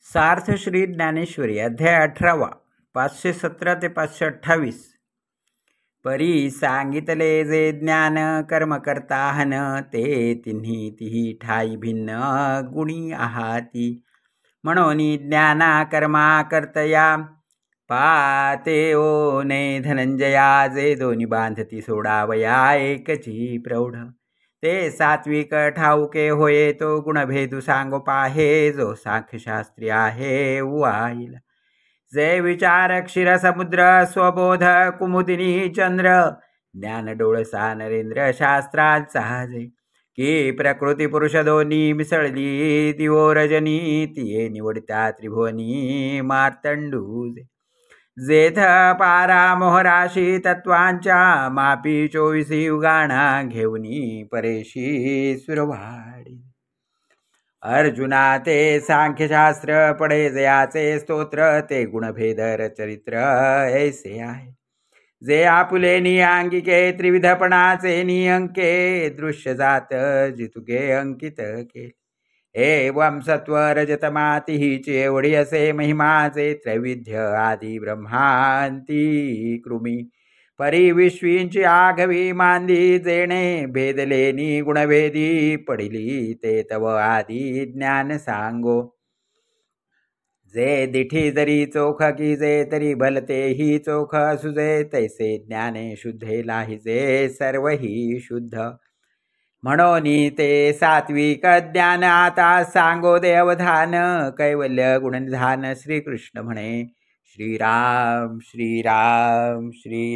सार्थ श्री ज्ञानेश्वरी अध्याय 18 517 ते 528. परी सांगितले जे ज्ञान कर्म करताहन ते तिन्ही तिही ठाई भिन्न गुणी आहाती. म्हणून ज्ञाना कर्मा कर्तया पाते ओ ने धनंजया जे दोन्ही बांधती सोडावया एकची प्रौढ. ते सात्विक ठाऊके होये तो गुणभेदू सांगो पाहे जो सांख्यशास्त्री आहे उवाईल. जे विचार क्षीर समुद्र स्वबोध कुमुदिनी चंद्र ज्ञान डोळसा नरेंद्र शास्त्रांचा जे की प्रकृती पुरुष दोन्ही मिसळली दिवो रजनी तिये निवडत्या त्रिभुवनी मार्तंडूजे. जेथ पारा मोहराशी तत्वांच्या मापी 24 युगाणा घेऊनी परेशी सुरवाडी. अर्जुना ते सांख्यशास्त्र पडे जयाचे स्तोत्र ते गुणभेदर चरित्र ऐसे आहे. जे आपुलेनी अंगिके त्रिविधपणाचे नियंके दृश्य जात जितुके अंकित केले. एवं सत्व रजतमाती हिची एवढी असे महिमाचे त्रैविध्य आदी ब्रह्मांती कृमी परी विश्वींची आघवी मांदी जेणे भेदलेनी गुणभेदी पडिली ते तव आदी ज्ञान सांगो. जे दिठी जरी चोख की जे तरी भलते ही चोख असुजे तैसे ज्ञाने शुद्धेला हिजे सर्व ही शुद्ध. म्हणून ते सात्विक ज्ञान आता सांगो दे अवधान कैवल्य गुणनिधान. श्रीकृष्ण म्हणे श्रीराम श्रीराम श्री